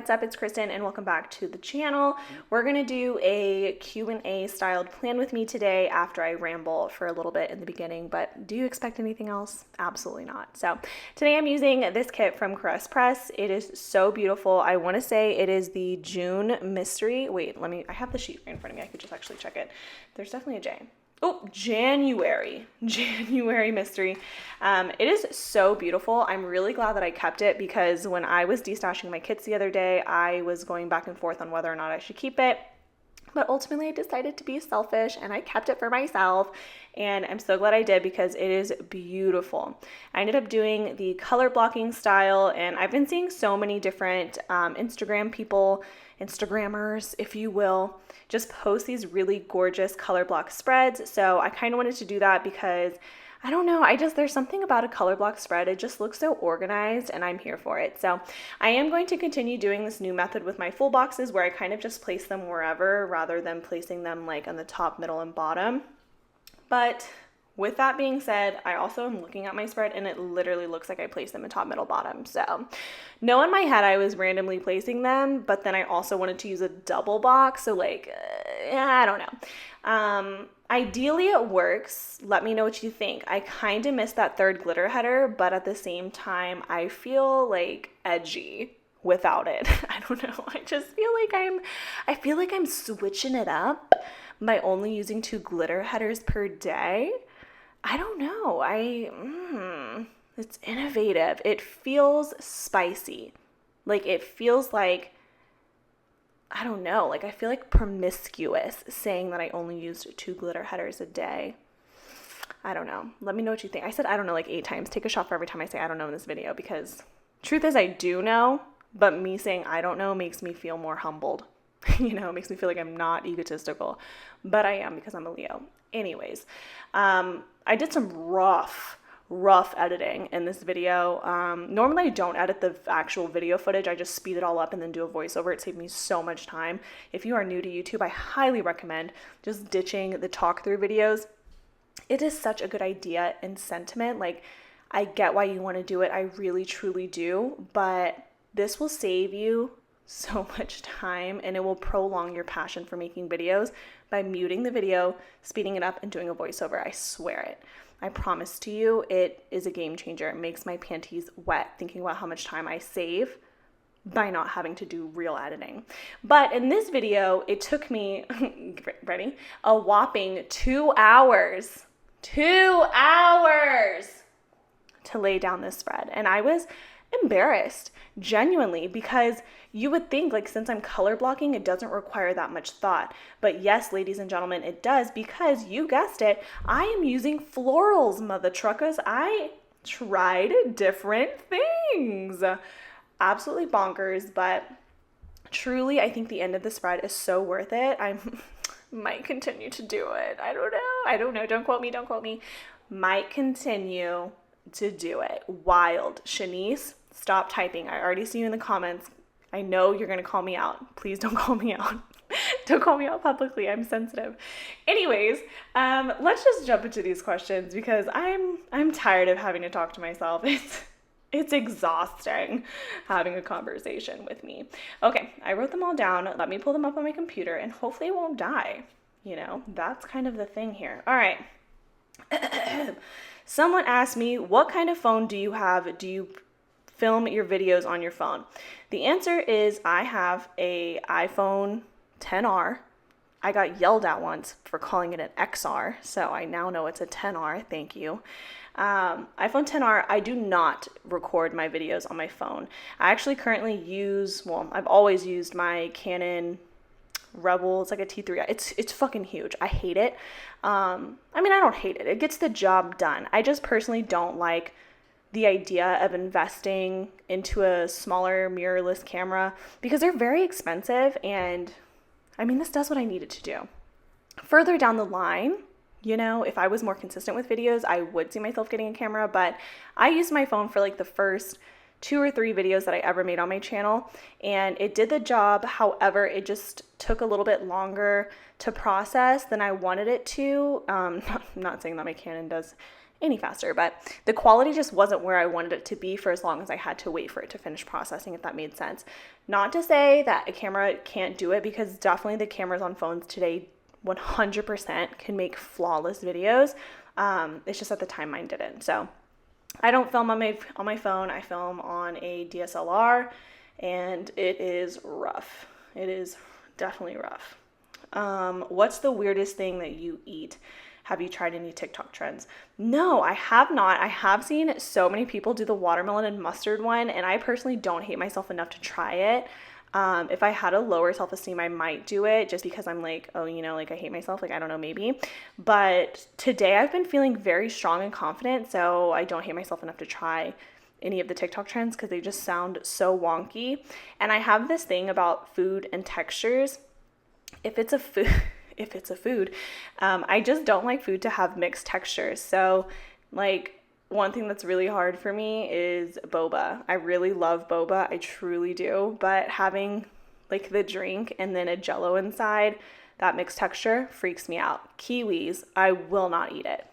what's up? It's Kristen and welcome back to the channel. We're going to do a Q&A styled plan with me today after I ramble for a little bit in the beginning, but do you expect anything else? Absolutely not. So today I'm using this kit from Caress Press. It is so beautiful. I want to say it is the June Mystery. Wait, I have the sheet right in front of me. I could just actually check it. There's definitely a J. Oh, January Mystery. It is so beautiful. I'm really glad that I kept it because when I was destashing my kits the other day, I was going back and forth on whether or not I should keep it. But ultimately I decided to be selfish and I kept it for myself, and I'm so glad I did because it is beautiful. I ended up doing the color blocking style, and I've been seeing so many different Instagrammers, if you will, just post these really gorgeous color block spreads. So I kind of wanted to do that because I don't know, there's something about a color block spread. It just looks so organized and I'm here for it. So I am going to continue doing this new method with my full boxes where I kind of just place them wherever rather than placing them like on the top, middle, and bottom. But with that being said, I also am looking at my spread and it literally looks like I placed them in top, middle, bottom. So no, in my head I was randomly placing them, but then I also wanted to use a double box. So I don't know. Ideally it works. Let me know what you think. I kind of miss that third glitter header, but at the same time, I feel like edgy without it. I don't know. I just feel like I'm switching it up by only using 2 glitter headers per day. I don't know. It's innovative. It feels spicy. It feels like, I don't know, I feel like promiscuous saying that I only used 2 glitter headers a day. I don't know. Let me know what you think. I said I don't know 8 times. Take a shot for every time I say I don't know in this video because truth is I do know, but me saying I don't know makes me feel more humbled. It makes me feel like I'm not egotistical, but I am because I'm a Leo. Anyways, I did some rough editing in this video. Normally I don't edit the actual video footage. I just speed it all up and then do a voiceover. It saved me so much time. If you are new to YouTube, I highly recommend just ditching the talk through videos. It is such a good idea and sentiment. I get why you want to do it. I really, truly do. But this will save you so much time and it will prolong your passion for making videos by muting the video, speeding it up, and doing a voiceover. I swear it. I promise to you, it is a game changer. It makes my panties wet thinking about how much time I save by not having to do real editing. But in this video, it took me, ready? A whopping 2 hours. 2 hours to lay down this spread. And I was embarrassed, genuinely, because you would think since I'm color blocking, it doesn't require that much thought. But yes, ladies and gentlemen, it does, because you guessed it, I am using florals, mother truckers. I tried different things. Absolutely bonkers, but truly, I think the end of the spread is so worth it. I might continue to do it. I don't know. Don't quote me. Might continue to do it. Wild. Shanice, stop typing. I already see you in the comments. I know you're going to call me out. Please don't call me out. Don't call me out publicly. I'm sensitive. Anyways, let's just jump into these questions because I'm tired of having to talk to myself. It's exhausting having a conversation with me. Okay, I wrote them all down. Let me pull them up on my computer and hopefully it won't die. That's kind of the thing here. All right. Someone asked me, what kind of phone do you have? Do you film your videos on your phone? The answer is I have a iPhone XR. I got yelled at once for calling it an XR, so I now know it's a XR. Thank you. iPhone XR, I do not record my videos on my phone. I actually currently I've always used my Canon Rebel. It's like a T3. It's fucking huge. I hate it. I don't hate it. It gets the job done. I just personally don't like the idea of investing into a smaller mirrorless camera because they're very expensive, and this does what I need it to do. Further down the line, if I was more consistent with videos, I would see myself getting a camera, but I used my phone for the first 2 or 3 videos that I ever made on my channel, and it did the job. However, it just took a little bit longer to process than I wanted it to. Not saying that my Canon does any faster, but the quality just wasn't where I wanted it to be for as long as I had to wait for it to finish processing, if that made sense. Not to say that a camera can't do it, because definitely the cameras on phones today 100% can make flawless videos. It's just at the time mine didn't. So I don't film on my phone. I film on a DSLR, and it is rough. It is definitely rough. What's the weirdest thing that you eat? Have you tried any TikTok trends? No, I have not. I have seen so many people do the watermelon and mustard one, and I personally don't hate myself enough to try it. If I had a lower self-esteem, I might do it just because I'm like, oh, like I hate myself. Like, I don't know, maybe. But today I've been feeling very strong and confident, so I don't hate myself enough to try any of the TikTok trends because they just sound so wonky. And I have this thing about food and textures. If it's a food, I just don't like food to have mixed textures. So like, one thing that's really hard for me is boba. I really love boba. I truly do. But having like the drink and then a Jello inside, that mixed texture freaks me out. Kiwis, I will not eat it.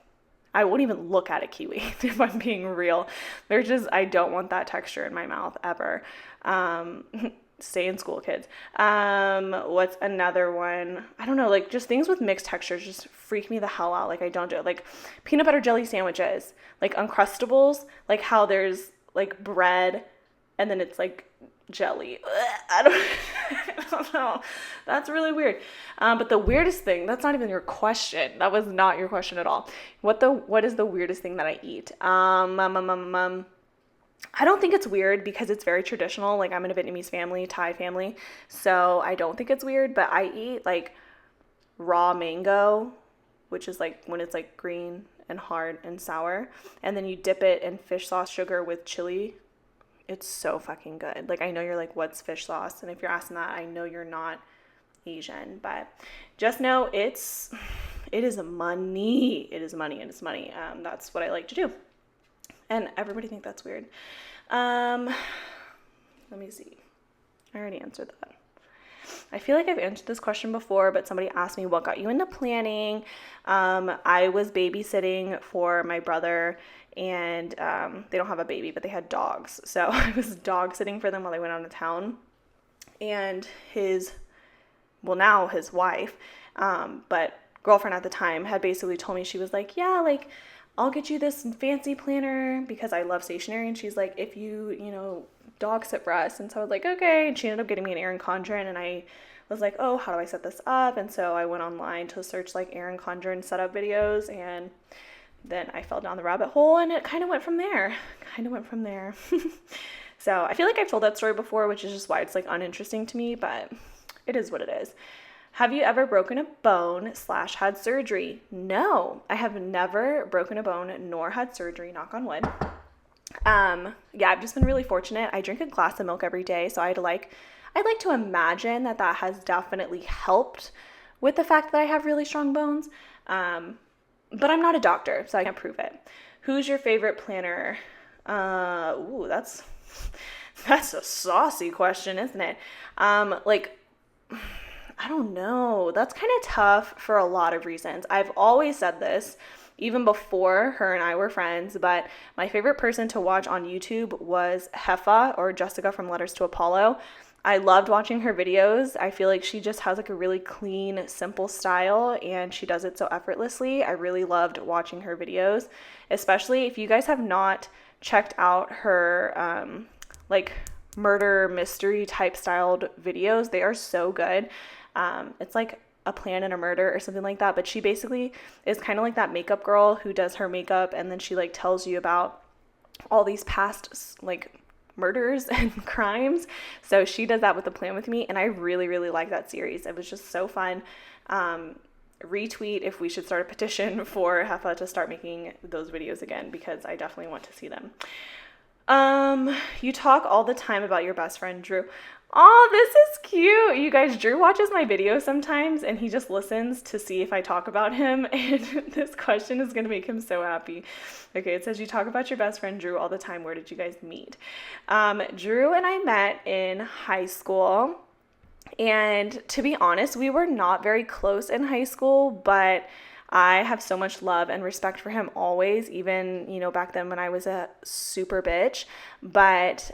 I won't even look at a kiwi if I'm being real. I don't want that texture in my mouth ever. Stay in school, kids. What's another one? I don't know, like just things with mixed textures just freak me the hell out. Like I don't do it. Like peanut butter jelly sandwiches, like Uncrustables, like how there's like bread and then it's like jelly. I don't know. That's really weird. But the weirdest thing, that's not even your question. That was not your question at all. What is the weirdest thing that I eat? I don't think it's weird because it's very traditional. Like I'm in a Vietnamese family, Thai family. So I don't think it's weird, but I eat like raw mango, which is like when it's like green and hard and sour. And then you dip it in fish sauce sugar with chili. It's so fucking good. Like I know you're like, what's fish sauce? And if you're asking that, I know you're not Asian, but just know it is money. It is money and it's money. That's what I like to do. And everybody think that's weird. Let me see. I already answered that. I feel like I've answered this question before, but somebody asked me what got you into planning. I was babysitting for my brother, and they don't have a baby, but they had dogs. So I was dog sitting for them while they went out of town. And now his wife, but girlfriend at the time, had basically told me, she was like, yeah, like, I'll get you this fancy planner because I love stationery. And she's like, if you dog sit for us. And so I was like, okay. And she ended up getting me an Erin Condren. And I was like, oh, how do I set this up? And so I went online to search like Erin Condren setup videos. And then I fell down the rabbit hole and it kind of went from there. So I feel like I've told that story before, which is just why it's like uninteresting to me, but it is what it is. Have you ever broken a bone / had surgery? No, I have never broken a bone nor had surgery, knock on wood. Yeah, I've just been really fortunate. I drink a glass of milk every day, so I'd like to imagine that has definitely helped with the fact that I have really strong bones. But I'm not a doctor, so I can't prove it. Who's your favorite planner? Ooh, that's a saucy question, isn't it? I don't know. That's kind of tough for a lot of reasons. I've always said this, even before her and I were friends, but my favorite person to watch on YouTube was Heffa, or Jessica from Letters to Apollo. I loved watching her videos. I feel like she just has like a really clean, simple style, and she does it so effortlessly. I really loved watching her videos, especially if you guys have not checked out her like murder mystery type styled videos. They are so good. It's like a plan and a murder or something like that, but she basically is kind of like that makeup girl who does her makeup, and then she like tells you about all these past like murders and crimes. So she does that with The Plan With Me, and I really, really like that series. It was just so fun. Retweet if we should start a petition for Heffa to start making those videos again, because I definitely want to see them. You talk all the time about your best friend, Drew. Oh, this is cute. You guys, Drew watches my videos sometimes and he just listens to see if I talk about him. And this question is going to make him so happy. Okay, it says, you talk about your best friend Drew all the time. Where did you guys meet? Drew and I met in high school. And to be honest, we were not very close in high school, but I have so much love and respect for him always, even, back then when I was a super bitch. But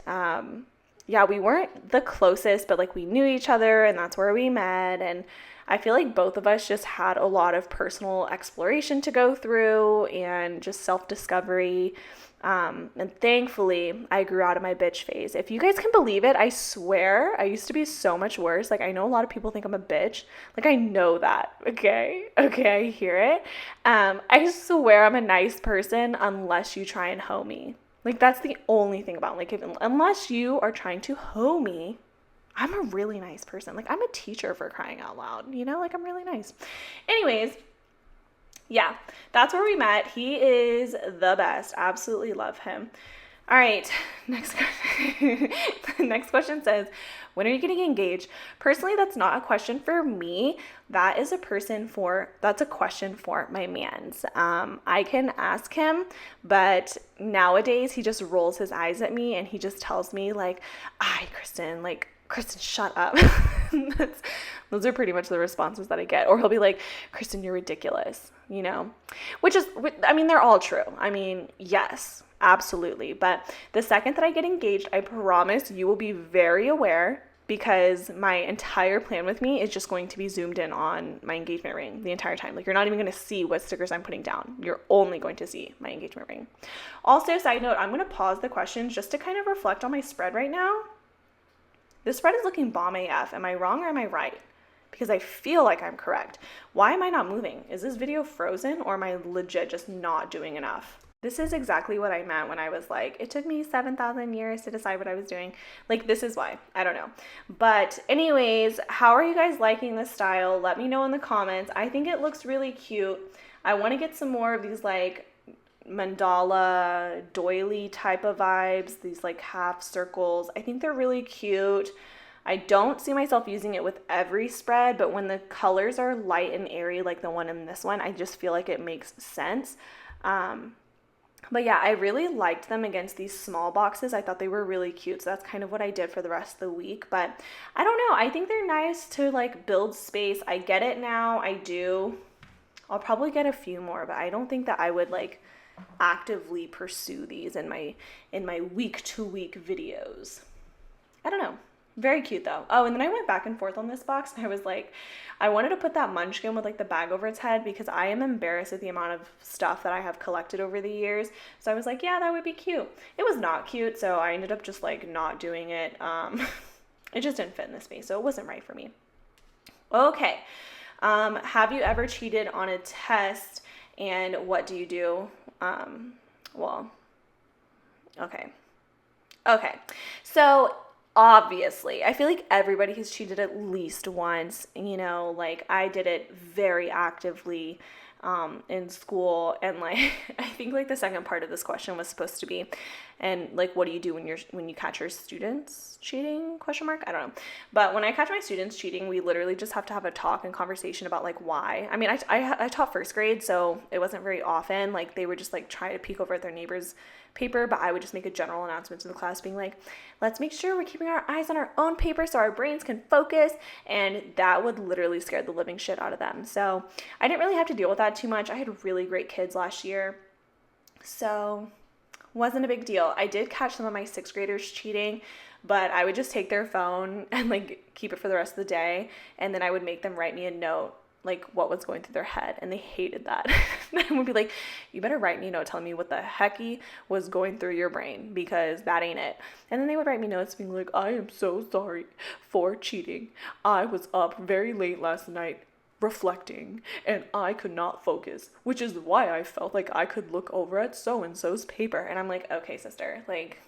yeah, we weren't the closest, but like we knew each other and that's where we met. And I feel like both of us just had a lot of personal exploration to go through and just self-discovery. And thankfully, I grew out of my bitch phase. If you guys can believe it, I swear I used to be so much worse. Like, I know a lot of people think I'm a bitch. Like, I know that. Okay, I hear it. I swear I'm a nice person unless you try and hoe me. Like, that's the only thing about, like, unless you are trying to hoe me, I'm a really nice person. Like, I'm a teacher, for crying out loud, like, I'm really nice. Anyways, yeah, that's where we met. He is the best. Absolutely love him. All right, next question. The next question says, when are you getting engaged? Personally, that's not a question for me. That's a question for my mans. I can ask him, but nowadays he just rolls his eyes at me and he just tells me like, Kristen, shut up. Those are pretty much the responses that I get. Or he'll be like, Kristen, you're ridiculous, which is, they're all true. Yes, absolutely. But the second that I get engaged, I promise you will be very aware, because my entire plan with me is just going to be zoomed in on my engagement ring the entire time. Like, you're not even going to see what stickers I'm putting down. You're only going to see my engagement ring. Also, side note, I'm going to pause the questions just to kind of reflect on my spread right now. This spread is looking bomb AF. Am I wrong or am I right? Because I feel like I'm correct. Why am I not moving? Is this video frozen or am I legit just not doing enough? This is exactly what I meant when I was like, it took me 7,000 years to decide what I was doing. Like, this is why. I don't know. But anyways, how are you guys liking this style? Let me know in the comments. I think it looks really cute. I want to get some more of these like mandala doily type of vibes, these like half circles. I think they're really cute. I don't see myself using it with every spread, but when the colors are light and airy like the one in this one, I just feel like it makes sense. But yeah, I really liked them against these small boxes. I thought they were really cute. So that's kind of what I did for the rest of the week. But I don't know. I think they're nice to like build space. I get it now. I do. I'll probably get a few more, but I don't think that I would like actively pursue these in my week to week videos. I don't know. Very cute though. Oh, and then I went back and forth on this box and I was like, I wanted to put that munchkin with like the bag over its head because I am embarrassed at the amount of stuff that I have collected over the years. So I was like, yeah, that would be cute. It was not cute, so I ended up just like not doing it. It just didn't fit in the space, so it wasn't right for me. Okay. Have you ever cheated on a test and what do you do? Okay. So obviously, I feel like everybody has cheated at least once, like I did it very actively in school, and like I think like the second part of this question was supposed to be, and like what do you do when you catch your students cheating, ? I don't know. But when I catch my students cheating, we literally just have to have a talk and conversation about like why. I taught first grade, so it wasn't very often. Like they would just like try to peek over at their neighbor's paper, but I would just make a general announcement to the class being like, let's make sure we're keeping our eyes on our own paper so our brains can focus, and that would literally scare the living shit out of them. So I didn't really have to deal with that too much. I had really great kids last year, so wasn't a big deal. I did catch some of my sixth graders cheating, but I would just take their phone and like keep it for the rest of the day, and then I would make them write me a note like what was going through their head, and they hated that. I would be like, you better write me a note telling me what the hecky was going through your brain, because that ain't it. And then they would write me notes being like, I am so sorry for cheating. I was up very late last night reflecting and I could not focus, which is why I felt like I could look over at so-and-so's paper. And I'm like, okay, sister, like,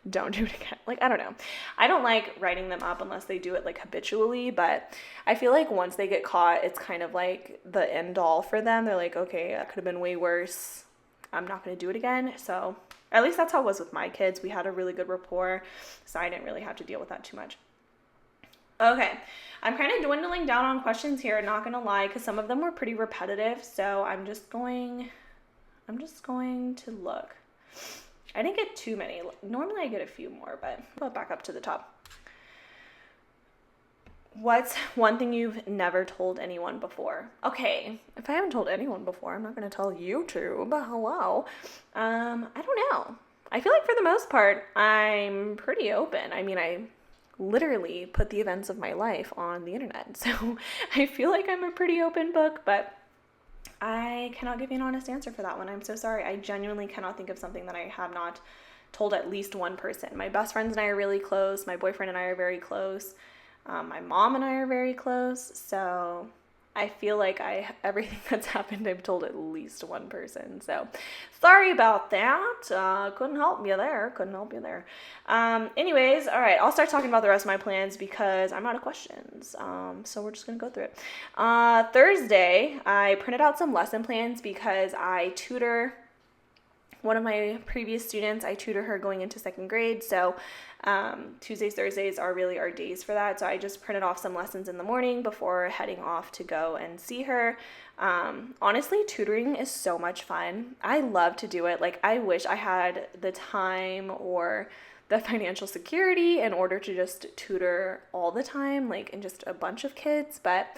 don't do it again. Like, I don't know. I don't like writing them up unless they do it like habitually, but I feel like once they get caught, it's kind of like the end all for them. They're like, okay, that could have been way worse. I'm not going to do it again. So at least that's how it was with my kids. We had a really good rapport, so I didn't really have to deal with that too much. Okay, I'm kind of dwindling down on questions here, not gonna lie, because some of them were pretty repetitive. So I'm just going to look. I didn't get too many. Normally I get a few more, but I'll back up to the top. What's one thing you've never told anyone before? Okay, if I haven't told anyone before, I'm not going to tell YouTube. Hello. I don't know. I feel like for the most part, I'm pretty open. I mean, I literally put the events of my life on the internet. So I feel like I'm a pretty open book, but I cannot give you an honest answer for that one. I'm so sorry. I genuinely cannot think of something that I have not told at least one person. My best friends and I are really close. My boyfriend and I are very close. My mom and I are very close. So I feel like everything that's happened, I've told at least one person. So sorry about that. Couldn't help you there. Anyways, all right. I'll start talking about the rest of my plans because I'm out of questions. So we're just going to go through it. Thursday, I printed out some lesson plans because I tutor one of my previous students. I tutor her going into second grade. So Tuesdays, Thursdays are really our days for that. So I just printed off some lessons in the morning before heading off to go and see her. Honestly, tutoring is so much fun. I love to do it. Like, I wish I had the time or the financial security in order to just tutor all the time, like, and just a bunch of kids. But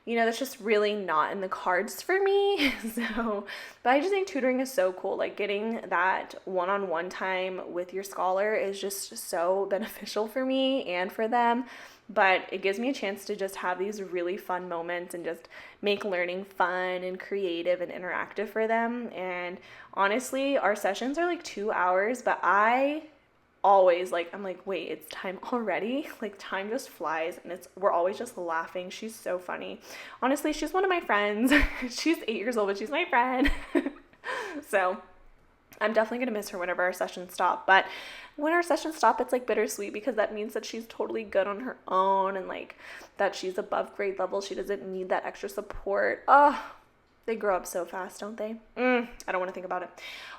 that's just really not in the cards for me. But I just think tutoring is so cool. Like, getting that one-on-one time with your scholar is just so beneficial for me and for them. But it gives me a chance to just have these really fun moments and just make learning fun and creative and interactive for them. And honestly, our sessions are like 2 hours, but I always I'm like, wait, it's time already? Like, time just flies, and we're always just laughing. She's so funny. Honestly, she's one of my friends. She's 8 years old, but she's my friend. So I'm definitely gonna miss her whenever our sessions stop. But when our sessions stop, it's like bittersweet because that means that she's totally good on her own and like that she's above grade level. She doesn't need that extra support. They grow up so fast, don't they? I don't want to think about it.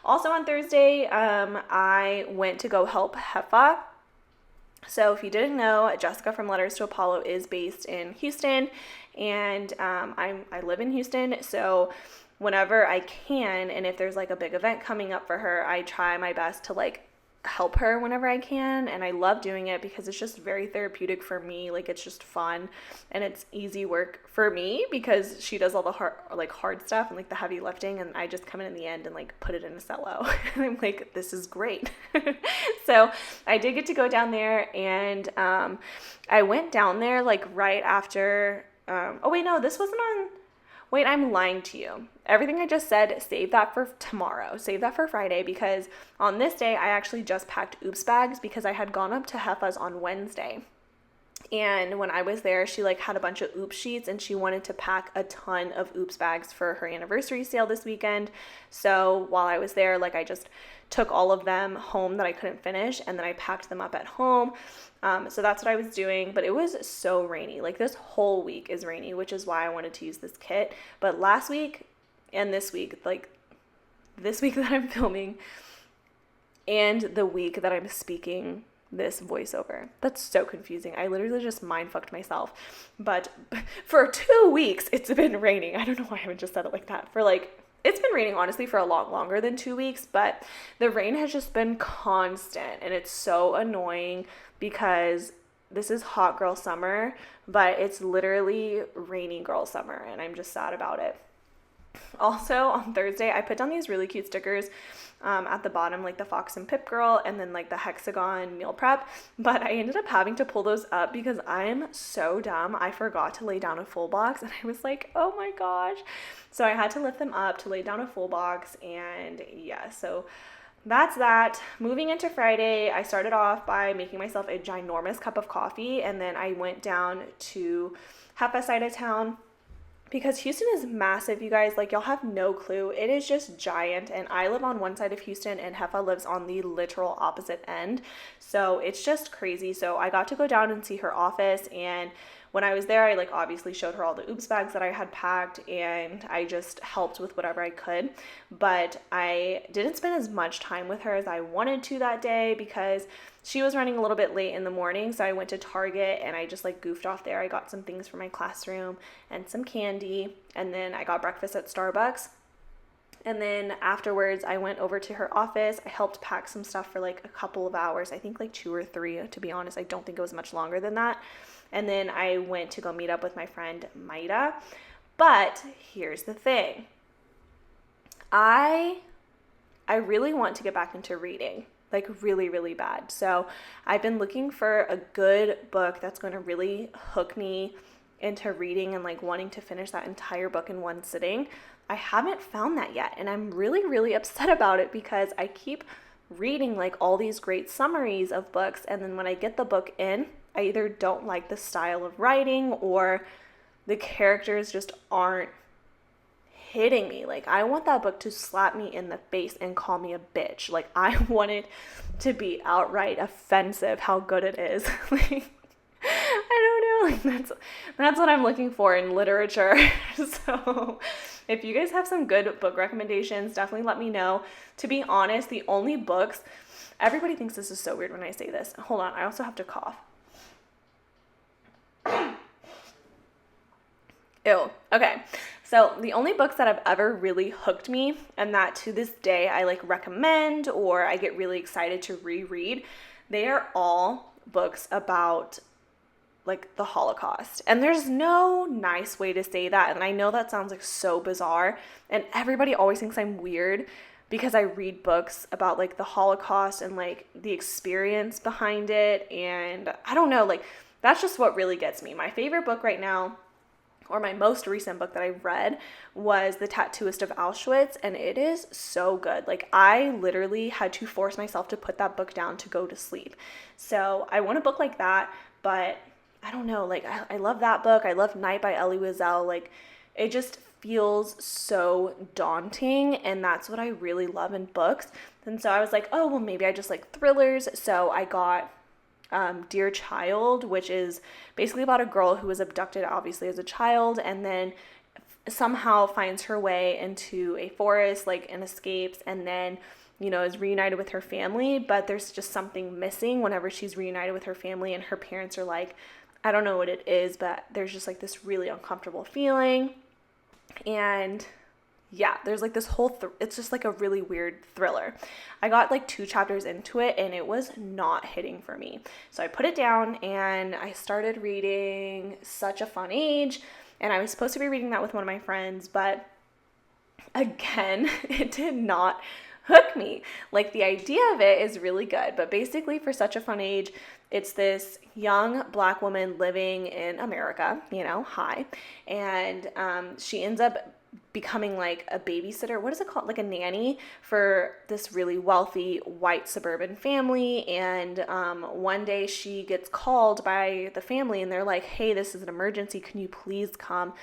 Also on Thursday, I went to go help Heffa. So if you didn't know, Jessica from Letters to Apollo is based in Houston, and I live in Houston. So whenever I can, and if there's like a big event coming up for her, I try my best to like help her whenever I can, and I love doing it because it's just very therapeutic for me. Like, it's just fun and it's easy work for me because she does all the hard stuff and like the heavy lifting, and I just come in the end and like put it in a cello. And I'm like, this is great. So I did get to go down there, and I went down there like right after Wait, I'm lying to you. Everything I just said, save that for tomorrow. Save that for Friday, because on this day, I actually just packed oops bags because I had gone up to Heffa's on Wednesday. And when I was there, she like had a bunch of oops sheets, and she wanted to pack a ton of oops bags for her anniversary sale this weekend. So while I was there, like, I just took all of them home that I couldn't finish, and then I packed them up at home. So that's what I was doing, but it was so rainy. Like, this whole week is rainy, which is why I wanted to use this kit. But last week and this week, like this week that I'm filming and the week that I'm speaking this voiceover, that's so confusing. I literally just mind fucked myself. But for 2 weeks, it's been raining. I don't know why I haven't just said it like that. It's been raining, honestly, for a lot longer than 2 weeks, but the rain has just been constant, and it's so annoying because this is hot girl summer, but it's literally rainy girl summer, and I'm just sad about it. Also, on Thursday, I put down these really cute stickers at the bottom, like the Fox and Pip girl, and then like the hexagon meal prep, but I ended up having to pull those up because I'm so dumb. I forgot to lay down a full box, and I was like, oh my gosh. So I had to lift them up to lay down a full box, and yeah, so that's that. Moving into Friday, I started off by making myself a ginormous cup of coffee, and then I went down to Heffa's side of town because Houston is massive, you guys. Like, y'all have no clue. It is just giant, and I live on one side of Houston, and Heffa lives on the literal opposite end, so it's just crazy. So I got to go down and see her office, and when I was there, I like obviously showed her all the oops bags that I had packed, and I just helped with whatever I could. But I didn't spend as much time with her as I wanted to that day because she was running a little bit late in the morning. So I went to Target and I just like goofed off there. I got some things for my classroom and some candy, and then I got breakfast at Starbucks. And then afterwards, I went over to her office. I helped pack some stuff for like a couple of hours. I think like 2 or 3, to be honest. I don't think it was much longer than that. And then I went to go meet up with my friend Maida. But here's the thing. I really want to get back into reading, like really, really bad. So I've been looking for a good book that's going to really hook me into reading and like wanting to finish that entire book in one sitting. I haven't found that yet, and I'm really, really upset about it because I keep reading like all these great summaries of books, and then when I get the book in, I either don't like the style of writing or the characters just aren't hitting me. Like, I want that book to slap me in the face and call me a bitch. Like, I want it to be outright offensive how good it is. Like, I don't know, like that's what I'm looking for in literature. So if you guys have some good book recommendations, definitely let me know. To be honest, the only books, everybody thinks this is so weird when I say this. Hold on, I also have to cough. Ew. Okay. So the only books that have ever really hooked me, and that to this day I like recommend or I get really excited to reread, they are all books about like the Holocaust. And there's no nice way to say that. And I know that sounds like so bizarre. And everybody always thinks I'm weird because I read books about like the Holocaust and like the experience behind it. And I don't know, like that's just what really gets me. My favorite book right now, or my most recent book that I read, was The Tattooist of Auschwitz, and it is so good. Like, I literally had to force myself to put that book down to go to sleep. So I want a book like that, but I don't know, like, I love that book. I love Night by Elie Wiesel. Like, it just feels so daunting, and that's what I really love in books. And so I was like, oh, well, maybe I just like thrillers. So I got Dear Child, which is basically about a girl who was abducted, obviously, as a child, and then somehow finds her way into a forest, like, and escapes, and then, you know, is reunited with her family, but there's just something missing whenever she's reunited with her family, and her parents are like, I don't know what it is, but there's just like this really uncomfortable feeling, and yeah, there's like this whole, it's just like a really weird thriller. I got like 2 chapters into it and it was not hitting for me. So I put it down and I started reading Such a Fun Age, and I was supposed to be reading that with one of my friends, but again, it did not hook me. Like, the idea of it is really good, but basically for Such a Fun Age, it's this young Black woman living in America, you know, and she ends up becoming like a babysitter, what is it called, like a nanny for this really wealthy white suburban family. And one day she gets called by the family and they're like, hey, this is an emergency, can you please come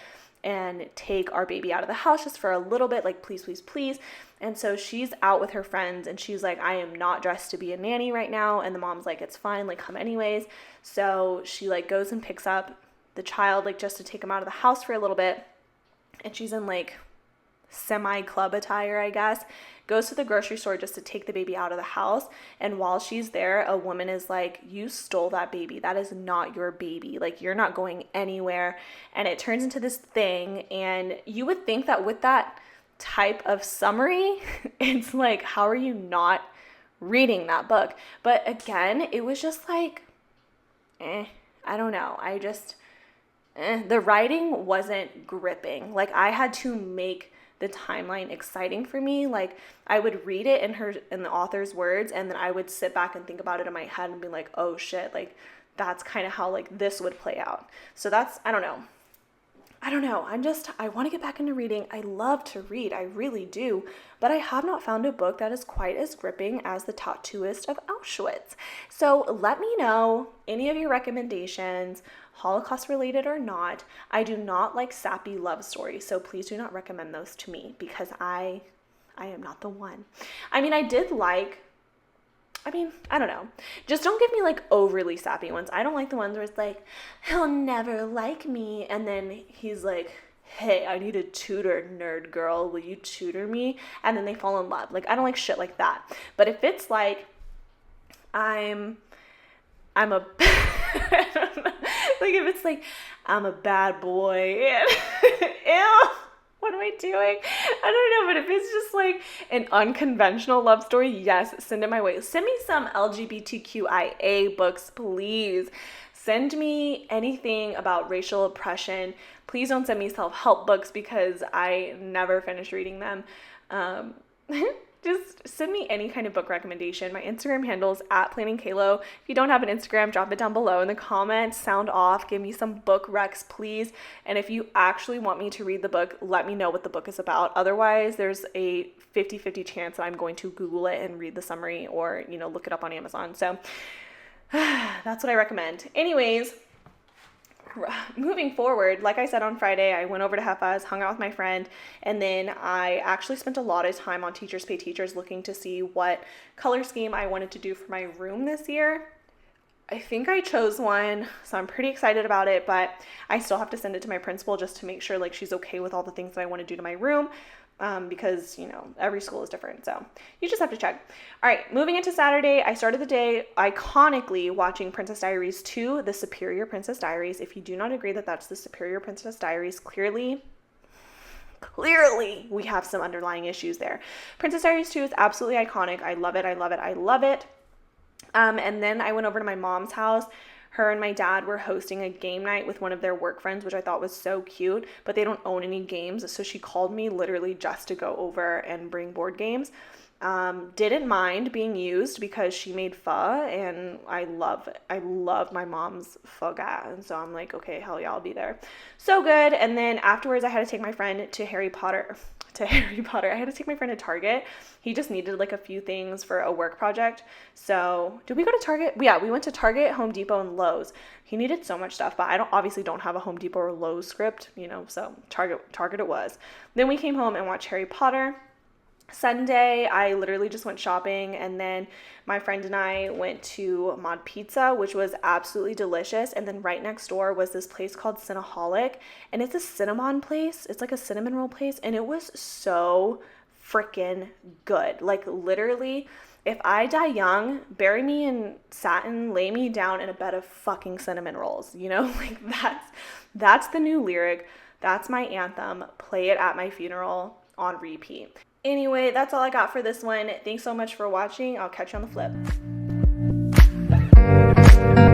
and take our baby out of the house just for a little bit, like please, please, please. And so she's out with her friends and she's like, I am not dressed to be a nanny right now. And the mom's like, it's fine, like come anyways. So she like goes and picks up the child, like just to take him out of the house for a little bit. And she's in like semi-club attire, I guess, goes to the grocery store just to take the baby out of the house. And while she's there, a woman is like, you stole that baby. That is not your baby. Like, you're not going anywhere. And it turns into this thing. And you would think that with that type of summary, it's like, how are you not reading that book? But again, it was just like, I don't know. The writing wasn't gripping. Like, I had to make the timeline exciting for me. Like, I would read it in the author's words, and then I would sit back and think about it in my head and be like, oh shit, like that's kind of how like this would play out. So that's, I don't know. I want to get back into reading. I love to read. I really do. But I have not found a book that is quite as gripping as The Tattooist of Auschwitz. So let me know any of your recommendations, Holocaust related or not. I do not like sappy love stories, so please do not recommend those to me because I am not the one. I mean, I did like I mean, I don't know. Just don't give me like overly sappy ones. I don't like the ones where it's like, he'll never like me. And then he's like, hey, I need a tutor, nerd girl. Will you tutor me? And then they fall in love. Like, I don't like shit like that. But if it's like, I'm a, I don't know. Like if it's like, I'm a bad boy. And, ew. What am I doing? I don't know, but if it's just like an unconventional love story, yes, send it my way. Send me some LGBTQIA books, please. Send me anything about racial oppression. Please don't send me self-help books because I never finish reading them. Just send me any kind of book recommendation. My Instagram handle is @planningkalo. If you don't have an Instagram, drop it down below in the comments. Sound off. Give me some book recs, please. And if you actually want me to read the book, let me know what the book is about. Otherwise, there's a 50-50 chance that I'm going to Google it and read the summary or, look it up on Amazon. So that's what I recommend. Anyways, moving forward, like I said on Friday, I went over to Heffa's, hung out with my friend, and then I actually spent a lot of time on Teachers Pay Teachers looking to see what color scheme I wanted to do for my room this year. I think I chose one, so I'm pretty excited about it, but I still have to send it to my principal just to make sure like she's okay with all the things that I want to do to my room. Because, every school is different. So you just have to check. All right, moving into Saturday, I started the day iconically watching Princess Diaries 2, The Superior Princess Diaries. If you do not agree that that's The Superior Princess Diaries, clearly we have some underlying issues there. Princess Diaries 2 is absolutely iconic. I love it. I love it. I love it. And then I went over to my mom's house. Her and my dad were hosting a game night with one of their work friends, which I thought was so cute, but they don't own any games. So she called me literally just to go over and bring board games. Didn't mind being used because she made pho and I love my mom's pho gat. And so I'm like, okay, hell yeah, I'll be there. So good. And then afterwards I had to take my friend to Harry Potter. I had to take my friend to Target. He just needed like a few things for a work project. So did we go to Target? Yeah, we went to Target, Home Depot, and Lowe's. He needed so much stuff, but I obviously don't have a Home Depot or Lowe's script, so Target it was. Then we came home and watched Harry Potter. Sunday, I literally just went shopping, and then my friend and I went to Mod Pizza, which was absolutely delicious. And then right next door was this place called Cinnaholic, and it's a cinnamon place. It's like a cinnamon roll place, and it was so freaking good. Like literally, if I die young, bury me in satin, lay me down in a bed of fucking cinnamon rolls. Like that's the new lyric. That's my anthem. Play it at my funeral on repeat. Anyway, that's all I got for this one. Thanks so much for watching. I'll catch you on the flip.